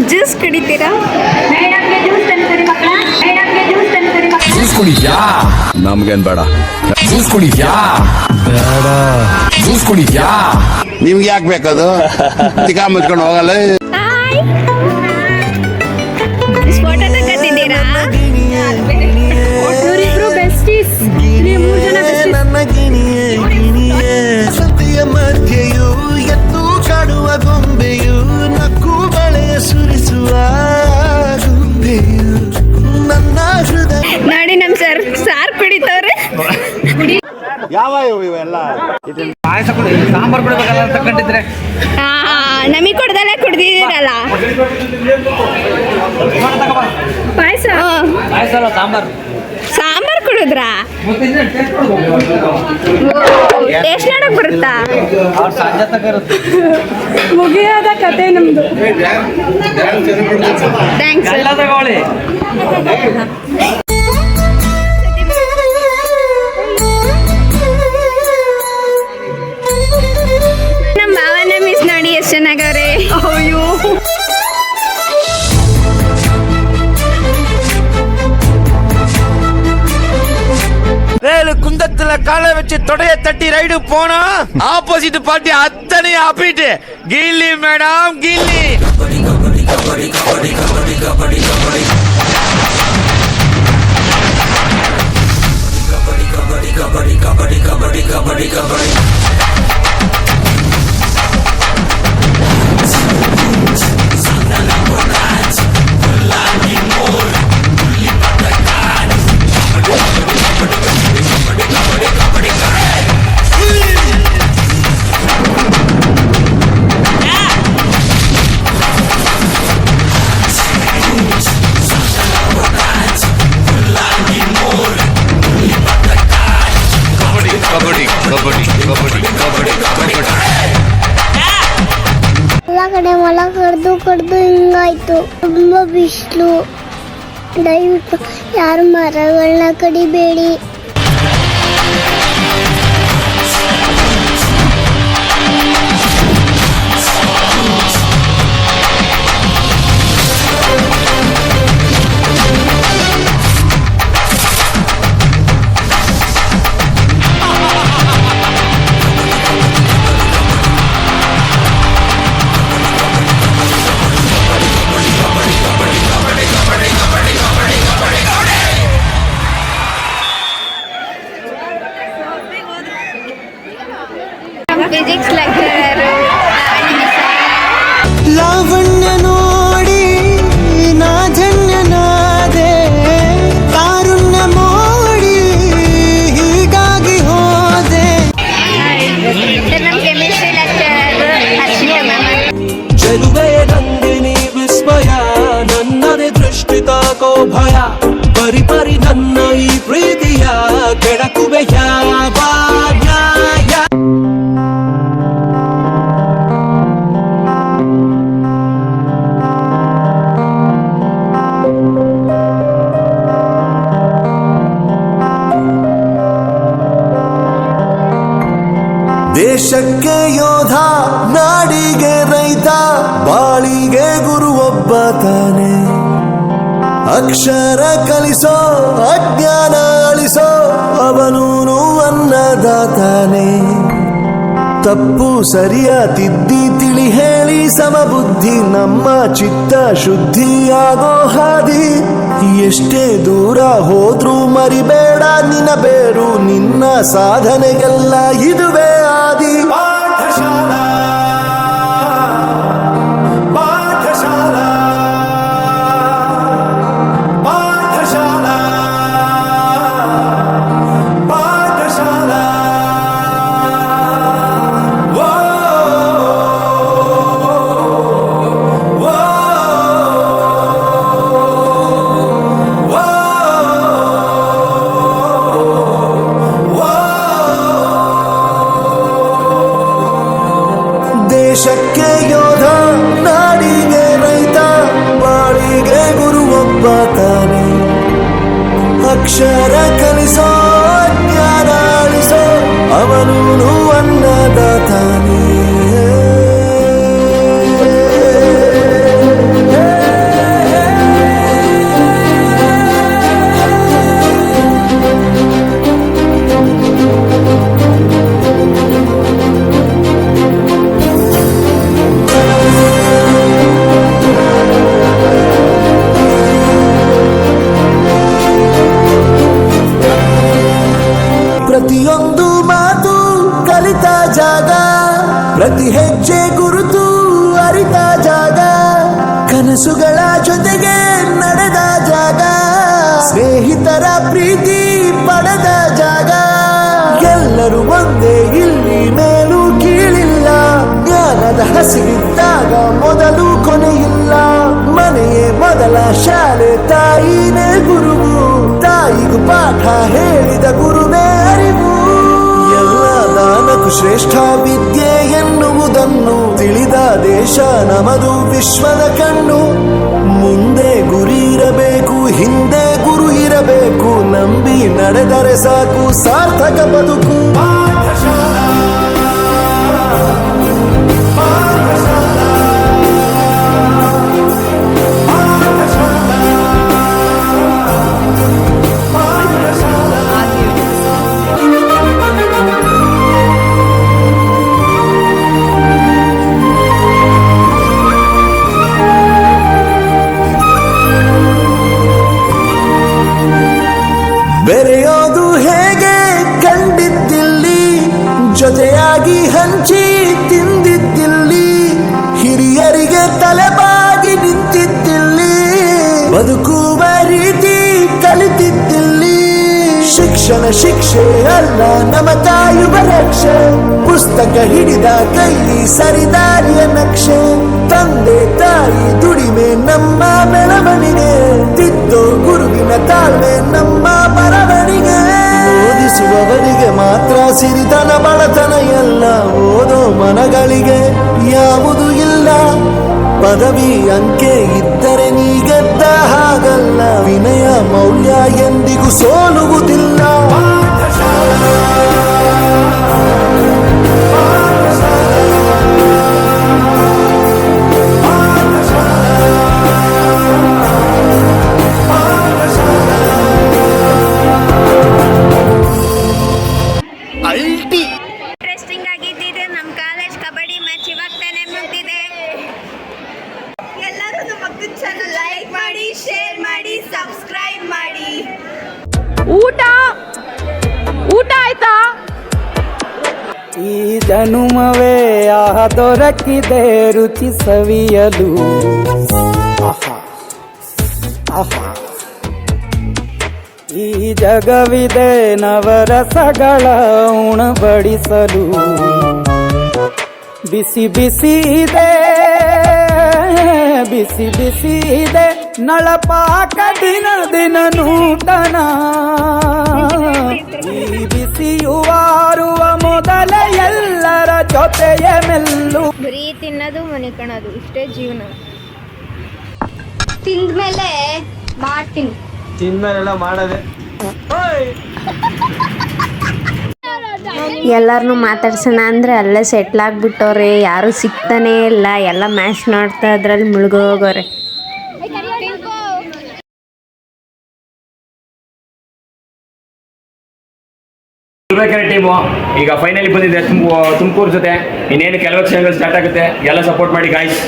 ಜ್ಯೂಸ್ ಕುಡಿತೀರಾ? ನಮ್ಗೇನ್ ಬೇಡ. ನಿಮ್ಗೆ ಯಾಕೆ ಬೇಕದು? ತಿಕಾ ಮುಚ್ಕೊಂಡು ಹೋಗಲ್ಲ. ಫೋಟೋ ತಗೊಂಡಿದ್ದೀರಾ? ಇವರಿಬ್ರು ಬೆಸ್ಟೀಸ್. ನೀವು 3 ಜನ ಸತಿಯ ಮಧ್ಯೆಯೂ ಎತ್ತು ಕಾಡುವ ಗೊಂಬೆಯು ನಕ್ಕು ಬಳೆಯ ಸುರಿಸುವ ಗೊಂಬೆಯು ನನ್ನ ಹೃದಯ. ನೋಡಿ ನಮ್ಮ ಸರ್ ಸಾರು ಕುಡಿತವ್ರೆ. ಯಾವ ಇವೆಲ್ಲ ಪಾಯಸ ಕೊಡಿ, ಸಾಂಬಾರು ಕೊಡಬೇಕಲ್ಲ ತಗೊಂಡಿದ್ರೆ. ನಮಗೆ ಕೊಡ್ದಲ್ಲ ಕುಡ್ದಿದ್ದೀರಲ್ಲ ಪಾಯಸ ಪಾಯಸ ಅಲ್ಲ ಸಾಂಬಾರು. ಕುಡಿದ್ರಾ? ಟೇಸ್ಟ್ ನೋಡಕ್ ಬರುತ್ತಾ? ಮುಗಿಯೋದ ಕತೆ ನಮ್ದು. ಥ್ಯಾಂಕ್ಸ್. ನಮ್ಮ ಭಾವನ ಮಿಸ್ ನೋಡಿ ಎಷ್ಟು ಚೆನ್ನಾಗವ್ರೆ. ಅಯ್ಯೋ குந்தத்துல காலை வச்சு தொடைய தட்டி ரைடு போனா ஆப்போசிட் பார்ட்டி அத்தனை ஆப்பிட்டு கில்லி மேடம் கில்லி. ಎಲ್ಲ ಕಡೆ ಮೊಲ ಕಡ್ದು ಹಿಂಗಾಯ್ತು. ತುಂಬಾ ಬಿಸಿಲು. ದಯವಿಟ್ಟು ಯಾರು ಮರಗಳನ್ನ ಕಡಿಬೇಡಿ. ಫಿಸಿಕ್ಸ್ ಲೆಕ್ಚರರ್ ಲಾವಣ್ಯ ನೋಡಿ ನಾ ಧನ್ಯನಾದೆ, ಕಾರುಣ್ಯ ಮೋಡಿ ಹೀಗಾಗಿ ಹೋದೆ. ನಮ್ಮ ಕೆಮಿಸ್ಟ್ರಿ ಲೆಕ್ಚರರ್ ಹರ್ಷಿತಾ ಮ್ಯಾಮ್. ಚೆಲುವೆ ನಂದಿನಿ ವಿಸ್ಮಯ, ನನ್ನದೇ ದೃಷ್ಟಿ ತಾಕೋ ಭಯ, ಪರಿ ಪರಿ ನನ್ನ ಈ ಪ್ರೀತಿಯ ಕೆಡಕುವೆ ಯಾವ ನ್ಯಾಯ. ದೇಶಕ್ಕೆ ಯೋಧ, ನಾಡಿಗೆ ರೈತ, ಬಾಳಿಗೆ ಗುರು ಒಬ್ಬ ತಾನೆ. ಅಕ್ಷರ ಕಲಿಸೋ ಅಜ್ಞಾನ ಅಳಿಸೋ ಅವನೂನು ಅನ್ನದಾತಾನೆ. ತಪ್ಪು ಸರಿಯ ತಿದ್ದಿ ತಿಳಿ ಹೇಳಿ ಸಮಬುದ್ಧಿ ನಮ್ಮ ಚಿತ್ತ ಶುದ್ಧಿಯಾಗೋ ಹಾದಿ. ಎಷ್ಟೇ ದೂರ ಹೋದ್ರೂ ಮರಿಬೇಡ ನಿನ್ನ ಬೇರು, ನಿನ್ನ ಸಾಧನೆಗೆಲ್ಲ ಇದುವೇ ಆದಿ. ಪಾಠಶಾಲಾ ಪಾಠಶಾಲಾ ಪಾಠಶಾಲಾ ಪಾಠಶಾಲಾ. ದೇಶಕ್ಕೆ ಯೋಧ, ನಾಡಿಗೆ ರೈತ, ಬಾಳಿಗೆ ಗುರು ಒಬ್ಬ ತಾನೆ. ಅಕ್ಷರ ಕಲಿಸೋ ಜ್ಞಾನ ಅಳಿಸೋ ಅವನೂನು ಅನ್ನದಾತಾನೆ. ಪ್ರತಿಯೊಂದು ಮಾತು ಕಲಿತ ಜಾಗ, ಪ್ರತಿ ಹೆಜ್ಜೆ ಗುರುತು ಅರಿತ ಜಾಗ, ಕನಸುಗಳ ಜೊತೆಗೆ ನಡೆದ ಜಾಗ, ಸ್ನೇಹಿತರ ಪ್ರೀತಿ ಪಡೆದ ಜಾಗ. ಎಲ್ಲರೂ ಒಂದೇ, ಇಲ್ಲಿ ಮೇಲೂ ಕೀಳಿಲ್ಲ, ಜ್ಞಾನದ ಹಸಿವಿದ್ದಾಗ ಮೊದಲು ಕೊನೆಯಿಲ್ಲ. ಮನೆಯೇ ಮೊದಲ ಶಾಲೆ, ತಾಯಿನೇ ಗುರುವು, ತಾಯಿಗೂ ಪಾಠ ಹೇಳಿದ ಗುರುವೇ ಅರಿವು. ಎಲ್ಲ ದಾನಕ್ಕೂ ಶ್ರೇಷ್ಠ ವಿದ್ಯೆ ಎನ್ನುವುದನ್ನು ತಿಳಿದ ದೇಶ ನಮದು ವಿಶ್ವದ ಕಣ್ಣು. ಮುಂದೆ ಗುರಿ ಇರಬೇಕು, ಹಿಂದೆ ಗುರು ಇರಬೇಕು, ನಂಬಿ ನಡೆದರೆ ಸಾಕು ಸಾರ್ಥಕ ಬದುಕು. ಬೆರೆಯೋದು ಹೇಗೆ ಕಂಡಿದ್ದಿಲ್ಲಿ, ಜೊತೆಯಾಗಿ ಹಂಚಿ ತಿಂದಿದ್ದಿಲ್ಲಿ, ಹಿರಿಯರಿಗೆ ತಲೆಬಾಗಿ ನಿಂತಿದ್ದಿಲ್ಲಿ, ಬದುಕುವ ರೀತಿ ಕಲಿತಿದ್ದಿಲ್ಲಿ. ಶಿಕ್ಷಣ ಶಿಕ್ಷೆ ಅಲ್ಲ ನಮ ಕಾಯುವ ರಕ್ಷೆ, ಪುಸ್ತಕ ಹಿಡಿದ ಕೈಲಿ ಸರಿದಾರಿಯ ನಕ್ಷೆ. ತಂದೆ ತಾಯಿ ದುಡಿಮೆ ನಮ್ಮ ಬೆಳವಣಿಗೆ, ತಿದ್ದೋ ಗುರುವಿನ ತಾಳ್ಮೆ ನಮ್ಮ ಬರವಣಿಗೆ. ಓದಿಸುವವರಿಗೆ ಮಾತ್ರ ಸಿರಿತನ ಬಡತನ ಎಲ್ಲ, ಓದೋ ಮನಗಳಿಗೆ ಯಾವುದು ಇಲ್ಲ. ಪದವಿ ಅಂಕೆ ಇದ್ದರೆ ನೀ ಗೆದ್ದ ಹಾಗಲ್ಲ, ವಿನಯ ಮೌಲ್ಯ ಎಂದಿಗೂ ಸೋಲುವುದಿಲ್ಲ. ಇಂಟ್ರೆಸ್ಟಿಂಗ್ ಆಗಿದ್ದಿದೆ. ನಮ್ಮ ಕಾಲೇಜ್ ಕಬಡ್ಡಿ ಮ್ಯಾಚ್ ಇವಾಗ ತಾನೇ ಮುಗ್ದಿದೆ. ಎಲ್ಲರೂ ನಮ್ಮ ಮಕ್ಕಳ ಚಾನಲ್ ಲೈಕ್ ಮಾಡಿ, ಶೇರ್ ಮಾಡಿ, ಸಬ್ಸ್ಕ್ರೈಬ್ ಮಾಡಿ. ಊಟ ಆಯ್ತಾ? ಈ ಜನುಮವೇ ದೊರಕಿದೆ ರುಚಿ ಸವಿಯಲು. ಈ ಜಗವಿದೆ ನವರಸಗಳ ಉಣಬಡಿಸಲು. ಬಿಸಿ ಬಿಸಿ ಇದೆ, ಬಿಸಿ ಬಿಸಿ ಇದೆ ನಳಪಾಕ ದಿನ ದಿನ ನೂತನ. ಈ ಬಿಸಿಯುವಾರುವ ಮೊದಲ ಎಲ್ಲರ ಜೊತೆಯ ಮೆಲ್ಲು. ಬರೀ ತಿನ್ನೋದು ಮನೆ ಕಾಣೋದು ಇಷ್ಟೇ ಜೀವನ. ತಿಂದ್ಮೇಲೆ ಮಾಡ್ತೀನಿ. ತಿಂದ್ಮೇಲೆಲ್ಲ ಮಾಡೋದೆ. ಎಲ್ಲರನ್ನೂ ಮಾತಾಡ್ಸೋಣ ಅಂದರೆ ಅಲ್ಲೇ ಸೆಟ್ಲ್ ಆಗ್ಬಿಟ್ಟವ್ರೆ, ಯಾರು ಸಿಗ್ತಾನೇ ಇಲ್ಲ, ಎಲ್ಲ ಮ್ಯಾಚ್ ನೋಡ್ತಾ ಅದ್ರಲ್ಲಿ ಮುಳುಗೋಗೋರೆ. ಟೀಮು ಈಗ ಫೈನಲಿ ಬಂದಿದೆ ತುಮಕೂರು ಜೊತೆ. ಇನ್ನೇನು ಕೆಲವು ಕ್ಷಣಗಳು ಸ್ಟಾರ್ಟ್ ಆಗುತ್ತೆ, ಎಲ್ಲ ಸಪೋರ್ಟ್ ಮಾಡಿ ಗಾಯ್ಸ್.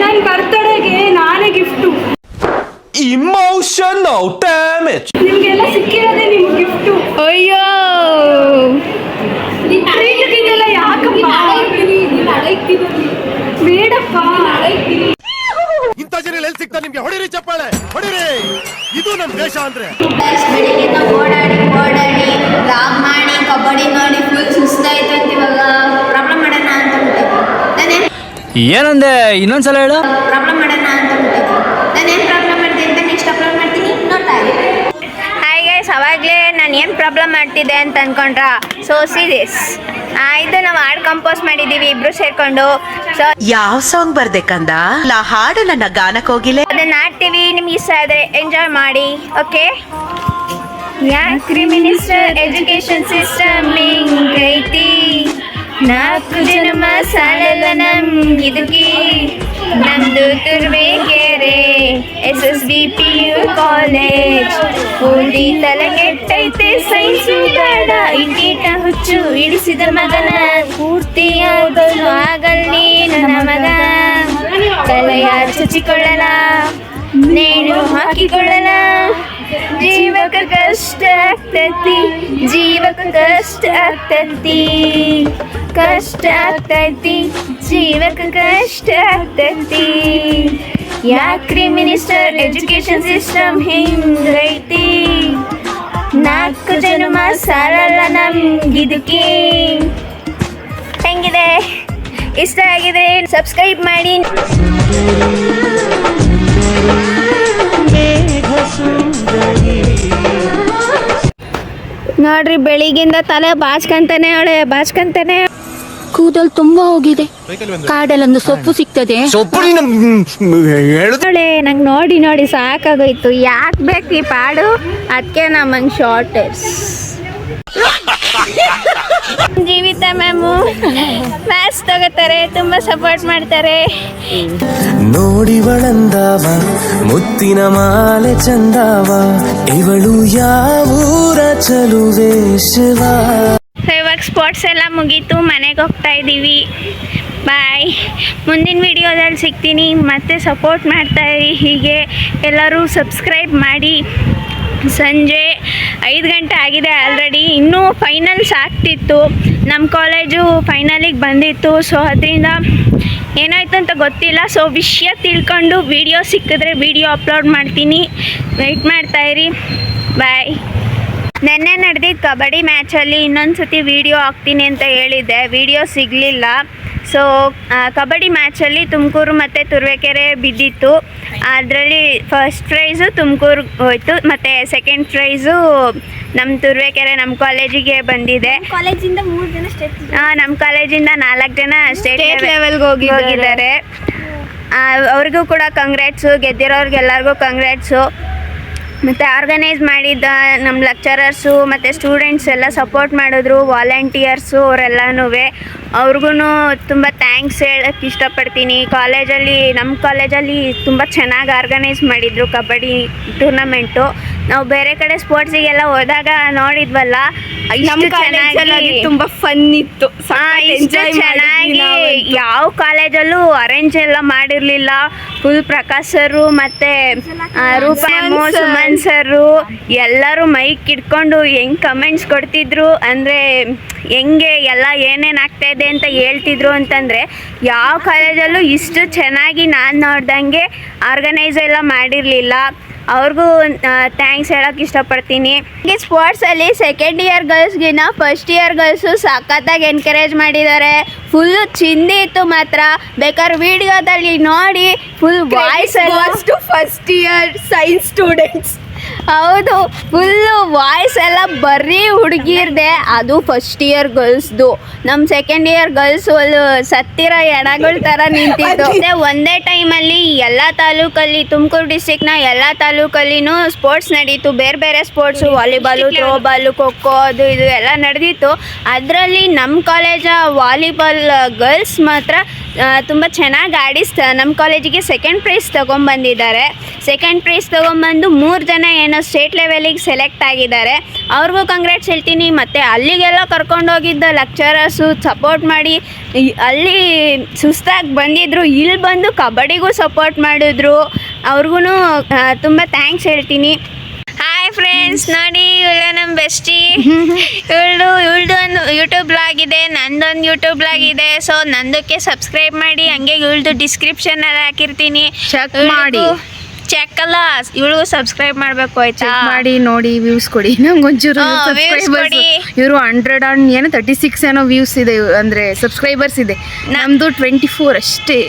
ನನ್ನ ಬರ್ತಡೆಗೆ ನಾನೇ ಗಿಫ್ಟು. Emotional damage. ನಿಮ್ಗೆಲ್ಲ ಸಿಕ್ಕಿರೋದೇ ನಿಮ್ಗೆ ಗಿಫ್ಟು. ಅಯ್ಯೋ ಟ್ರೀಟ್ಗೆಲ್ಲ ಯಾಕಪ್ಪ? ಬೇಡಪ್ಪ. ಇಂಥ ಜನ ಎಲ್ಲಿ ಸಿಗ್ತಾರೆ ನಿಮ್ಗೆ? ಹೊಡಿರಿ ಚಪ್ಪಾಳೆ, ಹೊಡಿರಿ. ಇದು ನಮ್ಮ ದೇಶ ಅಂದ್ರೆ. ಬೆಳಿಗ್ಗೆಯಿಂದ ಓಡಾಡಿ ಲಾಗ್ ಮಾಡಿ ಕಬಡ್ಡಿ ನೋಡಿ ಫುಲ್ ಸುಸ್ತಾಯ್ತು ಅಂತ ಇವಾಗ ಪ್ರಾಬ್ಲಮ್ ಮಾಡೋಣ ಅಂತ ಬಿಟ್ಟಿದ್ದೆ. ಏನಂದೆ ಇನ್ನೊಂದ್ಸಲ ಹೇಳು. ಪ್ರಾಬ್ಲಮ್ ಮಾಡೋಣ ಅಂತ ಬಿಟ್ಟಿದ್ದೆ. ನಾನೇನು ಪ್ರಾಬ್ಲಮ್ ಮಾಡ್ತೀನಿ ಅಂತ ನೆಕ್ಸ್ಟ್ ಅಪ್ಲೋಡ್ ಮಾಡ್ತೀನಿ, ನೋಡ್ತಾ ಇದ್ದೀನಿ. ಹಾಯ್ ಗೈಸ್, ಅವಾಗಲೇ ನಾನು ಏನು ಪ್ರಾಬ್ಲಮ್ ಮಾಡ್ತಿದ್ದೆ ಅಂತ ಅನ್ಕೊಂಡ್ರ. ಸೊ ಸೀರಿಯಸ್ ಇದು ನಾವು ಹಾಡು ಕಂಪೋಸ್ ಮಾಡಿದ್ದೀವಿ ಇಬ್ರು ಸೇರ್ಕೊಂಡು. ಸೊ ಯಾವ ಸಾಂಗ್ ಬರ್ಬೇಕಂದ? ಹಾಡು ನನ್ನ ಗಾನಕ್ಕೆ ಹೋಗಿಲ್ಲ. ಅದನ್ನ ಹಾಡ್ತೀವಿ, ನಿಮ್ಗೆ ಇಷ್ಟ ಆದರೆ ಎಂಜಾಯ್ ಮಾಡಿ. ಓಕೆ. ಯಾಕ್ರಿ ಮಿನಿಸ್ಟರ್ ಎಜುಕೇಶನ್ ಸಿಸ್ಟಮ್ ಹಿಂಗೈತಿ 4 ಜನ್ಮ ಸಾಲಲ್ಲ ನಮ್ಗಿದಕ್ಕೆ ನಮ್ದು ತುರುವೇಕೆರೆ SSBPU ಕಾಲೇಜ್ ಓದಿ ತಲೆ ಕೆಟ್ಟೈತೆ ಸೈನ್ಸು ಬೇಡ ಇಟೀಟ ಹುಚ್ಚು ಇಡಿಸಿದ ಮಗನ ಪೂರ್ತಿಯಾಗಲು ಆಗಲ್ಲಿ ನನ್ನ ಮಗ ತಲೆಯ ಚುಚ್ಚಿಕೊಳ್ಳಲ ನೇಣು ಹಾಕಿಕೊಳ್ಳಲ ಜೀವಕ ಕಷ್ಟ ಆಗ್ತೈತಿ ಜೀವಕ ಕಷ್ಟ ಆಗ್ತೈತಿ ಕಷ್ಟ ಆಗ್ತೈತಿ ಜೀವಕ ಕಷ್ಟ ಆಗ್ತೈತಿ ಯಾಕ್ರಿ ಮಿನಿಸ್ಟರ್ ಎಜುಕೇಶನ್ ಸಿಸ್ಟಮ್ ಹಿಂಗೈತಿ 4 ಜನ್ಮ ಸಾಲಲ್ಲ ನಮ್ಗಿದಕ್ಕೆ ಹೆಂಗಿದೆ ಇಷ್ಟ ಆಗಿದೆ ಸಬ್ಸ್ಕ್ರೈಬ್ ಮಾಡಿ ನೋಡ್ರಿ ಬೆಳಿಗ್ಗಿಂದ ತಲೆ ಬಾಚ್ಕಂತಾನೆ ಕೂದಲು ತುಂಬಾ ಹೋಗಿದೆ ಕಾಡಲ್ಲೊಂದು ಸೊಪ್ಪು ಸಿಗ್ತದೆ ನಂಗೆ ನೋಡಿ ಸಾಕಾಗೋಯ್ತು ಯಾಕೆ ಬೇಕು ಈ ಪಾಡು ಅದಕ್ಕೆ ನಮ್ಮಂಗೆ ಶಾರ್ಟರ್ಸ್ ಜೀವಿತ ಮ್ಯಾಮು ಕ್ಲಾಸ್ ತಗೋತಾರೆ ತುಂಬಾ ಸಪೋರ್ಟ್ ಮಾಡ್ತಾರೆ ನೋಡಿವಳಂದಾವ ಮುತ್ತಿನ ಮಾಲೆ ಚಂದಾವ ಇವಳು ಯಾವೂರ ಚಲುವೆ ಶಿವ. ಇವಾಗ ಸ್ಪೋರ್ಟ್ಸ್ ಎಲ್ಲ ಮುಗೀತು ಮನೆಗೆ ಹೋಗ್ತಾ ಇದ್ದೀವಿ ಬಾಯ್ ಮುಂದಿನ ವಿಡಿಯೋದಲ್ಲಿ ಸಿಗ್ತೀನಿ ಮತ್ತೆ ಸಪೋರ್ಟ್ ಮಾಡ್ತಾಯಿರಿ ಹೀಗೆ ಎಲ್ಲರೂ ಸಬ್ಸ್ಕ್ರೈಬ್ ಮಾಡಿ ಸಂಜೆ 5 ಗಂಟೆ ಆಗಿದೆ ಆಲ್ರೆಡಿ ಇನ್ನೂ ಫೈನಲ್ಸ್ ಆಗ್ತಿತ್ತು ನಮ್ಮ ಕಾಲೇಜು ಫೈನಲಿಗೆ ಬಂದಿತ್ತು ಸೊ ಅದರಿಂದ ಏನಾಯ್ತು ಅಂತ ಗೊತ್ತಿಲ್ಲ ಸೊ ವಿಷಯ ತಿಳ್ಕೊಂಡು ವಿಡಿಯೋ ಸಿಕ್ಕಿದ್ರೆ ವಿಡಿಯೋ ಅಪ್ಲೋಡ್ ಮಾಡ್ತೀನಿ ವೆಯ್ಟ್ ಮಾಡ್ತಾಯಿರಿ ಬಾಯ್ ನೆನ್ನೆ ನಡೆದಿದ್ದ ಕಬಡ್ಡಿ ಮ್ಯಾಚಲ್ಲಿ ಇನ್ನೊಂದು ಸತಿ ವಿಡಿಯೋ ಹಾಕ್ತೀನಿ ಅಂತ ಹೇಳಿದ್ದೆ ವಿಡಿಯೋ ಸಿಗಲಿಲ್ಲ ಸೊ ಕಬಡ್ಡಿ ಮ್ಯಾಚಲ್ಲಿ ತುಮಕೂರು ಮತ್ತು ತುರುವೇಕೆರೆ ಬಿದ್ದಿತ್ತು ಅದರಲ್ಲಿ ಫಸ್ಟ್ ಪ್ರೈಸು ತುಮಕೂರಿಗೆ ಹೋಯಿತು ಮತ್ತು ಸೆಕೆಂಡ್ ಪ್ರೈಸು ನಮ್ಮ ತುರುವೇಕೆರೆ ನಮ್ಮ ಕಾಲೇಜಿಗೆ ಬಂದಿದೆ ಕಾಲೇಜಿಂದ 3 ಜನ ಸ್ಟೇಟ್ ನಮ್ಮ ಕಾಲೇಜಿಂದ 4 ಜನ ಸ್ಟೇಟ್ ಲೆವೆಲ್ಗೆ ಹೋಗಿದ್ದಾರೆ ಅವ್ರಿಗೂ ಕೂಡ ಕಂಗ್ರ್ಯಾಟ್ಸು ಗೆದ್ದಿರೋರ್ಗೆಲ್ಲರಿಗೂ ಕಂಗ್ರ್ಯಾಟ್ಸು ಮತ್ತು ಆರ್ಗನೈಸ್ ಮಾಡಿದ್ದ ನಮ್ಮ ಲೆಕ್ಚರರ್ಸು ಮತ್ತು ಸ್ಟೂಡೆಂಟ್ಸ್ ಎಲ್ಲ ಸಪೋರ್ಟ್ ಮಾಡಿದ್ರು ವಾಲಂಟಿಯರ್ಸು ಅವರೆಲ್ಲನೂ ಅವ್ರಿಗೂ ತುಂಬ ಥ್ಯಾಂಕ್ಸ್ ಹೇಳೋಕ್ಕೆ ಇಷ್ಟಪಡ್ತೀನಿ ನಮ್ಮ ಕಾಲೇಜಲ್ಲಿ ತುಂಬ ಚೆನ್ನಾಗಿ ಆರ್ಗನೈಸ್ ಮಾಡಿದರು ಕಬಡ್ಡಿ ಟೂರ್ನಮೆಂಟು ನಾವು ಬೇರೆ ಕಡೆ ಸ್ಪೋರ್ಟ್ಸಿಗೆಲ್ಲ ಹೋದಾಗ ನೋಡಿದ್ವಲ್ಲ ನಮ್ಮ ಕಾಲೇಜಲ್ಲಿ ತುಂಬ ಫನ್ ಇತ್ತು ಇಷ್ಟು ಚೆನ್ನಾಗಿ ಯಾವ ಕಾಲೇಜಲ್ಲೂ ಅರೇಂಜ್ ಎಲ್ಲ ಮಾಡಿರಲಿಲ್ಲ ಫುಲ್ ಪ್ರಕಾಶ್ ಸರು ಮತ್ತು ರೂಪಮ್ಮು ಸುಮನ್ ಸರು ಎಲ್ಲರೂ ಮೈಕ್ ಇಟ್ಕೊಂಡು ಹೆಂಗೆ ಕಮೆಂಟ್ಸ್ ಕೊಡ್ತಿದ್ರು ಅಂದರೆ ಹೆಂಗೆ ಎಲ್ಲ ಏನೇನು ಆಗ್ತಾಯಿದೆ ಅಂತ ಹೇಳ್ತಿದ್ರು ಅಂತಂದರೆ ಯಾವ ಕಾಲೇಜಲ್ಲೂ ಇಷ್ಟು ಚೆನ್ನಾಗಿ ನಾನು ನೋಡ್ದಂಗೆ ಆರ್ಗನೈಸ್ ಎಲ್ಲ ಮಾಡಿರಲಿಲ್ಲ ಅವ್ರಿಗೂ ಥ್ಯಾಂಕ್ಸ್ ಹೇಳೋಕ್ಕೆ ಇಷ್ಟಪಡ್ತೀನಿ ಹೀಗೆ ಸ್ಪೋರ್ಟ್ಸಲ್ಲಿ ಸೆಕೆಂಡ್ ಇಯರ್ ಗರ್ಲ್ಸ್ಗಿನ್ನ ಫಸ್ಟ್ ಇಯರ್ ಗರ್ಲ್ಸು ಸಖತ್ತಾಗಿ ಎನ್ಕರೇಜ್ ಮಾಡಿದ್ದಾರೆ ಫುಲ್ಲು ಚಿಂದಿ ಇತ್ತು ಮಾತ್ರ ಬೇಕಾದ್ರೆ ವಿಡಿಯೋದಲ್ಲಿ ನೋಡಿ full voice to first year science students ಹೌದು ಫುಲ್ಲು ವಾಯ್ಸ್ ಎಲ್ಲ ಬರೀ ಹುಡುಗಿರ್ದೆ ಅದು ಫಸ್ಟ್ ಇಯರ್ ಗರ್ಲ್ಸ್ದು ನಮ್ಮ ಸೆಕೆಂಡ್ ಇಯರ್ ಗರ್ಲ್ಸ್ ಒಂದು ಸತ್ತಿರೋ ಎಣಗಳ ಥರ ನಿಂತಿದ್ದು ಒಂದೇ ಟೈಮಲ್ಲಿ ಎಲ್ಲ ತಾಲೂಕಲ್ಲಿ ತುಮಕೂರು ಡಿಸ್ಟಿಕ್ನ ಎಲ್ಲ ತಾಲೂಕಲ್ಲಿನೂ ಸ್ಪೋರ್ಟ್ಸ್ ನಡೀತು ಬೇರೆ ಬೇರೆ ಸ್ಪೋರ್ಟ್ಸು ವಾಲಿಬಾಲು ಥ್ರೋಬಾಲು ಖೋಖೋ ಅದು ಇದು ಎಲ್ಲ ನಡೆದಿತ್ತು ಅದರಲ್ಲಿ ನಮ್ಮ ಕಾಲೇಜ ವಾಲಿಬಾಲ್ ಗರ್ಲ್ಸ್ ಮಾತ್ರ ತುಂಬ ಚೆನ್ನಾಗಿ ನಮ್ಮ ಕಾಲೇಜಿಗೆ ಸೆಕೆಂಡ್ ಪ್ರೈಸ್ ತೊಗೊಂಬಂದಿದ್ದಾರೆ ಸೆಕೆಂಡ್ ಪ್ರೈಸ್ ತೊಗೊಂಬಂದು 3 ಜನ ಏನೋ ಸ್ಟೇಟ್ ಲೆವೆಲಿಗೆ ಸೆಲೆಕ್ಟ್ ಆಗಿದ್ದಾರೆ ಅವ್ರಿಗೂ ಕಂಗ್ರ್ಯಾಟ್ಸ್ ಹೇಳ್ತೀನಿ ಮತ್ತು ಅಲ್ಲಿಗೆಲ್ಲ ಕರ್ಕೊಂಡೋಗಿದ್ದ ಲೆಕ್ಚರರ್ಸು ಸಪೋರ್ಟ್ ಮಾಡಿ ಅಲ್ಲಿ ಸುಸ್ತಾಗಿ ಬಂದಿದ್ದರು ಇಲ್ಲಿ ಬಂದು ಕಬಡ್ಡಿಗೂ ಸಪೋರ್ಟ್ ಮಾಡಿದ್ರು ಅವ್ರಿಗೂ ತುಂಬ ಥ್ಯಾಂಕ್ಸ್ ಹೇಳ್ತೀನಿ ಹಾಯ್ ಫ್ರೆಂಡ್ಸ್ ನೋಡಿ ಇವಳು ನಮ್ಮ ಬೆಸ್ಟಿ ಇವಳ್ದು ಒಂದು ಯೂಟ್ಯೂಬ್ ಬ್ಲಾಗ್ ಇದೆ ನಂದೊಂದು ಯೂಟ್ಯೂಬ್ ಬ್ಲಾಗ್ ಇದೆ ಸೊ ನಂದಕ್ಕೆ ಸಬ್ಸ್ಕ್ರೈಬ್ ಮಾಡಿ ಹಂಗೆ ಇವಳ್ದು ಡಿಸ್ಕ್ರಿಪ್ಷನಲ್ಲಿ ಹಾಕಿರ್ತೀನಿ ಚೆಕ್ ಅಲ್ಲ ಇವಳಿಗೂ ಸಬ್ಸ್ಕ್ರೈಬ್ ಮಾಡಬೇಕು ಆಯ್ತಾ ಮಾಡಿ ನೋಡಿ ವ್ಯೂಸ್ ಕೊಡಿ ನಮ್ಗೊಂಚೂರು ಇವರು 36 ಏನೋ ವ್ಯೂಸ್ ಇದೆ ಅಂದ್ರೆ ಸಬ್ಸ್ಕ್ರೈಬರ್ಸ್ ಇದೆ ನಮ್ದು 24 ಅಷ್ಟೇ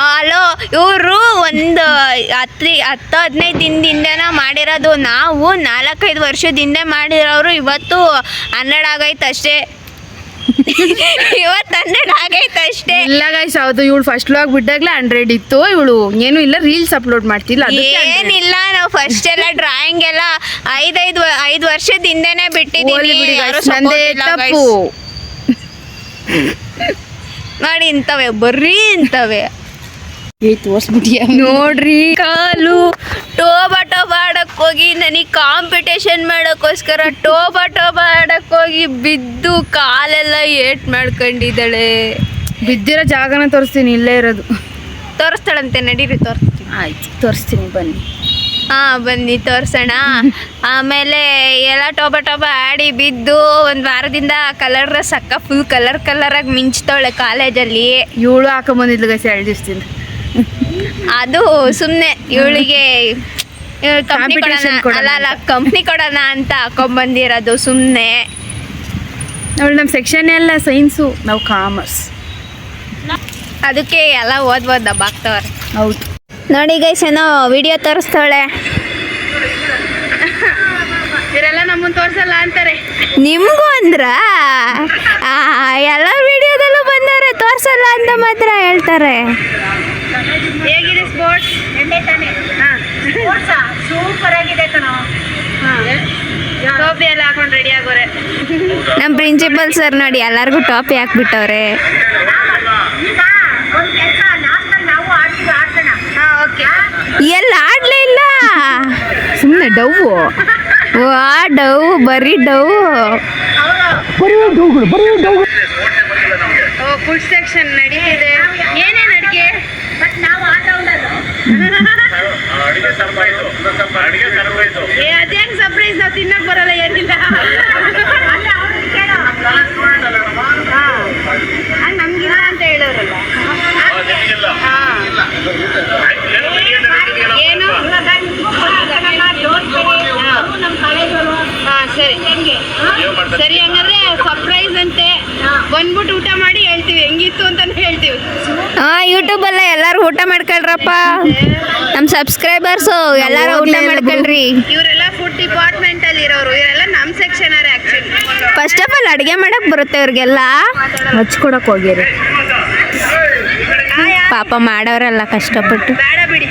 ಅಲೋ ಇವರು ಒಂದು 10-15 ದಿನದಿಂದ ಮಾಡಿರೋದು ನಾವು 4-5 ವರ್ಷದಿಂದ ಮಾಡಿರೋರು ಇವತ್ತು 12 ಆಗೈತೆ ಅಷ್ಟೇ ಇವತ್ತು 100 ಆಗೈತೆ ಅಷ್ಟೇ. ಇಲ್ಲ ಗೈಸ್ ಹೌದು, ಇವಳು ಫಸ್ಟ್ ವ್ಲಾಗ್ ಬಿಟ್ಟಾಗ್ಲೇ 100 ಇತ್ತು. ಇವಳು ಏನು ಇಲ್ಲ ರೀಲ್ಸ್ ಅಪ್ಲೋಡ್ ಮಾಡ್ತಿಲ್ಲ, ಏನಿಲ್ಲ. ನಾವು ಫಸ್ಟ್ ಎಲ್ಲ ಡ್ರಾಯಿಂಗ್ ಎಲ್ಲ 5 ವರ್ಷದ ಹಿಂದೆನೆ ಬಿಟ್ಟಿದ್ದೀವಿ. ನಂದೇ ತಪ್ಪು ನೋಡಿ ಇಂಥವೆ ಬರ್ರಿ ಇಂಥವೆ ತೋರ್ಸ್ಬಿಟ್ಟಿಯ ನೋಡ್ರಿ. ಕಾಲು ಟೋಬಾ ಆಡಕ್ ಹೋಗಿ ನನಗೆ ಕಾಂಪಿಟೇಷನ್ ಮಾಡೋಕ್ಕೋಸ್ಕರ ಟೋಬಾ ಆಡಕ್ ಹೋಗಿ ಬಿದ್ದು ಕಾಲೆಲ್ಲ ಏಟ್ ಮಾಡ್ಕೊಂಡಿದ್ದಾಳೆ. ಬಿದ್ದಿರೋ ಜಾಗನ ತೋರಿಸ್ತೀನಿ, ಇಲ್ಲೇ ಇರೋದು. ತೋರಿಸ್ತಾಳಂತೆ, ನಡೀರಿ ತೋರಿಸ್ತೀನಿ. ಆಯ್ತು ತೋರಿಸ್ತೀನಿ ಬನ್ನಿ. ಬನ್ನಿ ತೋರ್ಸೋಣ. ಆಮೇಲೆ ಎಲ್ಲ ಟೋಬಾ ಆಡಿ ಬಿದ್ದು ಒಂದು ವಾರದಿಂದ ಕಲರ್ ಡ್ರೆಸ್ ಅಕ್ಕ ಫುಲ್ ಕಲರಾಗಿ ಮಿಂಚ್ತಾಳೆ ಕಾಲೇಜಲ್ಲಿ. ಇವಳು ಹಾಕೊಂಬಂದಿದ್ಲು ಗೈಸ್ 2 ದಿವಸದಿಂದ. ಅದು ಸುಮ್ಮನೆ ಇವಳಿಗೆ ಕಂಪ್ನಿ ಕೊಡೋಣ ಅಂತ ಹಾಕೊಂಬಂದಿರೋದು ಸುಮ್ಮನೆ. ಅವಳು ನಮ್ಮ ಸೆಕ್ಷನ್ ಎಲ್ಲ ಸೈನ್ಸು, ನಾವು ಕಾಮರ್ಸ್, ಅದಕ್ಕೆ ಎಲ್ಲ ಓದ್ ದಬ್ಬಾಕ್ತವ್ರೆ. ಹೌದು ನೋಡಿ ಗೈಸ್ ಏನೋ ವಿಡಿಯೋ ತೋರಿಸ್ತಾಳೆ. ಇವರೆಲ್ಲ ನಮ್ಮನ್ನು ತೋರಿಸಲ್ಲ ಅಂತಾರೆ. ನಿಮಗೂ ಅಂದ್ರ ಎಲ್ಲ ವಿಡಿಯೋದಲ್ಲೂ ಬಂದವ್ರೆ, ತೋರಿಸಲ್ಲ ಅಂತ ಮಾತ್ರ ಹೇಳ್ತಾರೆ. ಹೇಗಿದೆ ಸ್ಪೋರ್ಟ್ಸ್? ಸೂಪರ್ ಆಗಿದೆ ಕಣೋ. ಟೋಪಿ ಎಲ್ಲ ಹಾಕೊಂಡು ರೆಡಿ ಆಗೋರೆ. ನಮ್ಮ ಪ್ರಿನ್ಸಿಪಲ್ ಸರ್ ನೋಡಿ ಎಲ್ಲರಿಗೂ ಟಾಪಿ ಹಾಕ್ಬಿಟ್ಟವ್ರೆ. ಎಲ್ಲ ಆಡ್ಲೇ ಇಲ್ಲ, ಸುಮ್ಮನೆ ಡವ್ವು. ಬರೀ ಡವ್. ಫುಡ್ ಸೆಕ್ಷನ್ ನಡೀತಿದೆ. ಏನೇನು ಅಡಿಗೆ? ಅದೇನು ಸರ್ಪ್ರೈಸ್, ನಾವು ತಿನ್ನಕ್ ಬರಲ್ಲ ಏನಿಲ್ಲ. ನಮ್ಗಿಲ್ಲ ಅಂತ ಹೇಳೋರಲ್ಲ. ಏನು ಸರಿ ಹಂಗಾದ್ರೆ ಸರ್ಪ್ರೈಸ್ ಅಂತೆ, ಬಂದ್ಬಿಟ್ಟು ಊಟ ಮಾಡಿ ಹೇಳ್ತೀವಿ ಹೆಂಗಿತ್ತು ಅಂತಾನು ಹೇಳ್ತೀವಿ. ಯೂಟ್ಯೂಬಲ್ಲ ಎಲ್ಲರೂ ಊಟ ಮಾಡ್ಕೊಳ್ರಪ್ಪ. ನಮ್ಮ ಸಬ್ಸ್ಕ್ರೈಬರ್ಸು ಎಲ್ಲರೂ ಊಟ ಮಾಡ್ಕೊಳ್ರಿ. ಇವರೆಲ್ಲ ಫುಡ್ ಡಿಪಾರ್ಟ್ಮೆಂಟ್ ಅಲ್ಲಿ ಇರೋರು, ಇವರೆಲ್ಲ ನಮ್ಮ section actually. First of all ಅಡುಗೆ ಮಾಡಕ್ ಬರುತ್ತೆ ಇವ್ರಿಗೆಲ್ಲ, ಹಚ್ಕೊಡಕ್ ಹೋಗ್ಯಾರ. ಪಾಪ ಮಾಡೋರಲ್ಲ ಕಷ್ಟಪಟ್ಟು. ಬೇಡ ಬಿಡಿ.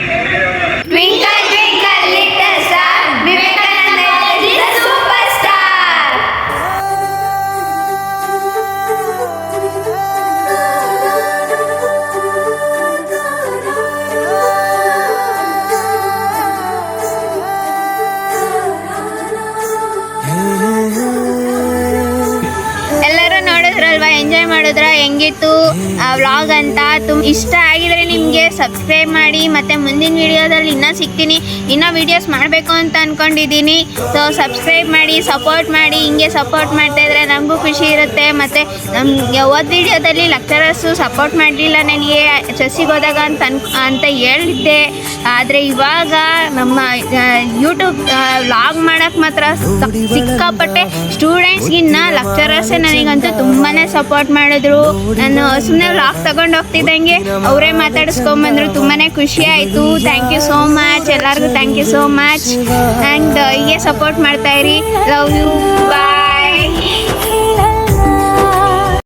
ಎಂಜಾಯ್ ಮಾಡಿದ್ರ ಹೆಂಗಿತ್ತು ವ್ಲಾಗ್ ಅಂತ ಇಷ್ಟ ಆಗಿದ್ರೆ ನಿಮಗೆ ಸಬ್ಸ್ಕ್ರೈಬ್ ಮಾಡಿ. ಮತ್ತು ಮುಂದಿನ ವಿಡಿಯೋದಲ್ಲಿ ಇನ್ನೂ ಸಿಗ್ತೀನಿ, ಇನ್ನೂ ವೀಡಿಯೋಸ್ ಮಾಡಬೇಕು ಅಂತ ಅಂದ್ಕೊಂಡಿದ್ದೀನಿ. ಸೊ ಸಬ್ಸ್ಕ್ರೈಬ್ ಮಾಡಿ, ಸಪೋರ್ಟ್ ಮಾಡಿ. ಹಿಂಗೆ ಸಪೋರ್ಟ್ ಮಾಡ್ತಾಯಿದ್ರೆ ನಮಗೂ ಖುಷಿ ಇರುತ್ತೆ. ಮತ್ತು ನಮ್ಗೆ ವಿಡಿಯೋದಲ್ಲಿ ಲೆಕ್ಚರರ್ಸು ಸಪೋರ್ಟ್ ಮಾಡಲಿಲ್ಲ ನನಗೆ ಚೆಸ್ಸಿಗೆ ಹೋದಾಗ ಅಂತ ಹೇಳಿದ್ದೆ. ಆದರೆ ಇವಾಗ ನಮ್ಮ ಯೂಟ್ಯೂಬ್ ವ್ಲಾಗ್ ಮಾಡೋಕ್ಕೆ ಮಾತ್ರ ಸಿಕ್ಕಾಪಟ್ಟೆ ಸ್ಟೂಡೆಂಟ್ಸ್ಗಿನ್ನ ಲೆಕ್ಚರರ್ಸೇ ನನಗಂತೂ ತುಂಬಾ ಸಪೋರ್ಟ್ ಮಾಡಿದ್ರು. ನಾನು ಸುಮ್ಮನೆ ವ್ಲಾಗ್ ತಗೊಂಡು ಹೋಗ್ತಿದ್ದಂಗೆ ಅವರೇ ಮಾತಾಡಿಸ್ಕೊಂಬಂದ್ರು. ತುಂಬಾ ಖುಷಿ ಆಯಿತು. ಥ್ಯಾಂಕ್ ಯು ಸೋ ಮಚ್ ಎಲ್ಲರಿಗೂ. Thank you so much. And ಹೀಗೆ ಸಪೋರ್ಟ್ ಮಾಡ್ತಾಯಿರಿ. Love you. ಬಾಯ್.